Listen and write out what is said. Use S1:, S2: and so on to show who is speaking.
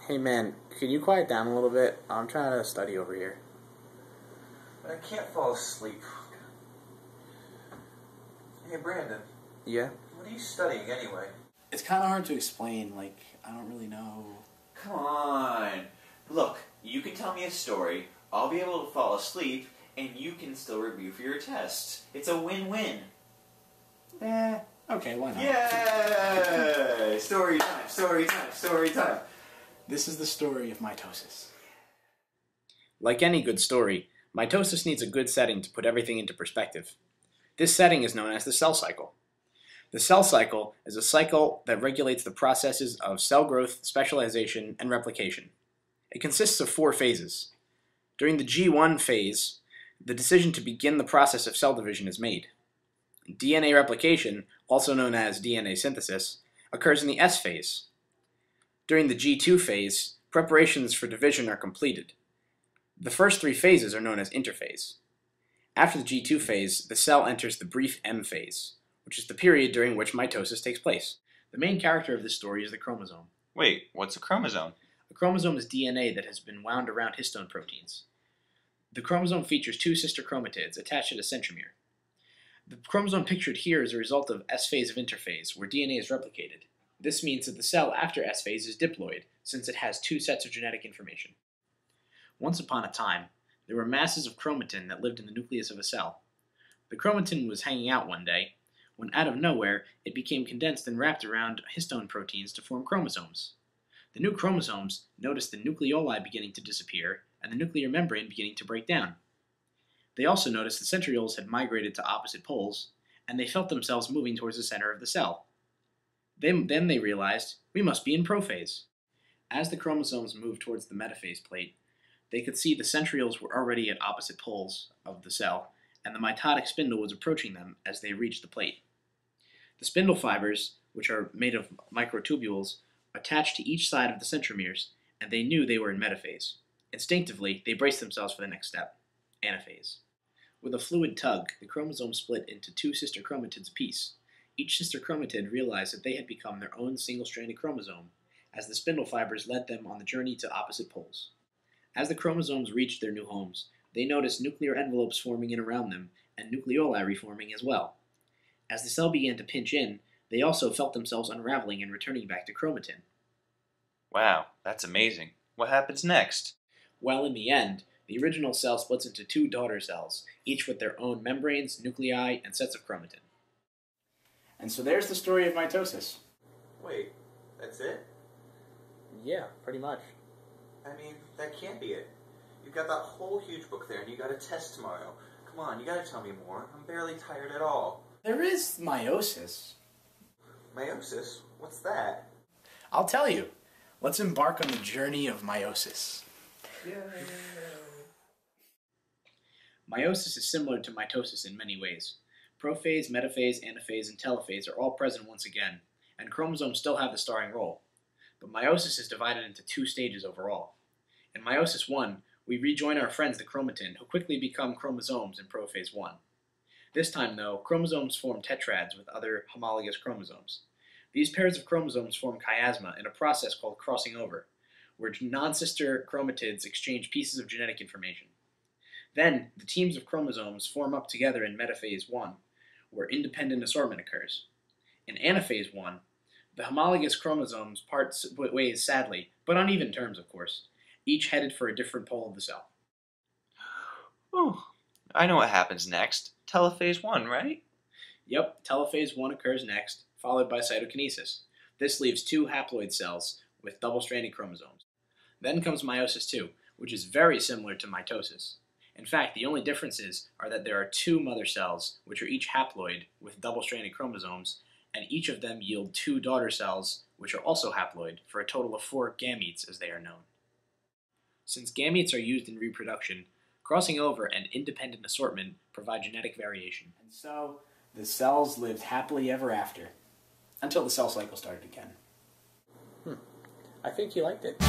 S1: Hey man, can you quiet down a little bit? I'm trying to study over here.
S2: I can't fall asleep. Hey Brandon,
S1: Yeah?
S2: what are you studying anyway?
S3: It's kind of hard to explain, like, I don't really know.
S2: Come on. Look, you can tell me a story, I'll be able to fall asleep, and you can still review for your tests. It's a win-win.
S3: Okay, why not?
S2: Yay! Story time, story time, story time.
S3: This is the story of mitosis.
S1: Like any good story, mitosis needs a good setting to put everything into perspective. This setting is known as the cell cycle. The cell cycle is a cycle that regulates the processes of cell growth, specialization, and replication. It consists of 4 phases. During the G1 phase, the decision to begin the process of cell division is made. DNA replication, also known as DNA synthesis, occurs in the S phase. During the G2 phase, preparations for division are completed. The first 3 phases are known as interphase. After the G2 phase, the cell enters the brief M phase, which is the period during which mitosis takes place. The main character of this story is the chromosome.
S2: Wait, what's a chromosome?
S1: A chromosome is DNA that has been wound around histone proteins. The chromosome features 2 sister chromatids attached at a centromere. The chromosome pictured here is a result of S phase of interphase, where DNA is replicated. This means that the cell after S phase is diploid, since it has 2 sets of genetic information. Once upon a time, there were masses of chromatin that lived in the nucleus of a cell. The chromatin was hanging out one day, when out of nowhere it became condensed and wrapped around histone proteins to form chromosomes. The new chromosomes noticed the nucleoli beginning to disappear and the nuclear membrane beginning to break down. They also noticed the centrioles had migrated to opposite poles, and they felt themselves moving towards the center of the cell. Then they realized, we must be in prophase. As the chromosomes moved towards the metaphase plate, they could see the centrioles were already at opposite poles of the cell, and the mitotic spindle was approaching them as they reached the plate. The spindle fibers, which are made of microtubules, attached to each side of the centromeres, and they knew they were in metaphase. Instinctively, they braced themselves for the next step, anaphase. With a fluid tug, the chromosome split into 2 sister chromatids apiece. Each sister chromatid realized that they had become their own single-stranded chromosome, as the spindle fibers led them on the journey to opposite poles. As the chromosomes reached their new homes, they noticed nuclear envelopes forming in around them, and nucleoli reforming as well. As the cell began to pinch in, they also felt themselves unraveling and returning back to chromatin.
S2: Wow, that's amazing. What happens next?
S1: Well, in the end, the original cell splits into 2 daughter cells, each with their own membranes, nuclei, and sets of chromatin.
S3: And so there's the story of mitosis.
S2: Wait, that's it?
S1: Yeah, pretty much.
S2: I mean, that can't be it. You've got that whole huge book there and you got a test tomorrow. Come on, you gotta tell me more. I'm barely tired at all.
S3: There is meiosis.
S2: Meiosis? What's that?
S3: I'll tell you. Let's embark on the journey of meiosis.
S1: Meiosis is similar to mitosis in many ways. Prophase, metaphase, anaphase, and telophase are all present once again, and chromosomes still have the starring role. But meiosis is divided into 2 stages overall. In meiosis 1, we rejoin our friends the chromatin, who quickly become chromosomes in prophase 1. This time, though, chromosomes form tetrads with other homologous chromosomes. These pairs of chromosomes form chiasma in a process called crossing over, where non-sister chromatids exchange pieces of genetic information. Then, the teams of chromosomes form up together in metaphase 1, where independent assortment occurs. In anaphase 1, the homologous chromosomes part ways sadly, but on even terms, of course, each headed for a different pole of the cell.
S2: Whew. I know what happens next. Telophase 1, right?
S1: Yep, telophase 1 occurs next, followed by cytokinesis. This leaves 2 haploid cells with double-stranded chromosomes. Then comes meiosis 2, which is very similar to mitosis. In fact, the only differences are that there are 2 mother cells, which are each haploid with double-stranded chromosomes, and each of them yield 2 daughter cells, which are also haploid, for a total of 4 gametes, as they are known. Since gametes are used in reproduction, crossing over and independent assortment provide genetic variation.
S3: And so, the cells lived happily ever after, until the cell cycle started again.
S1: I think he liked it.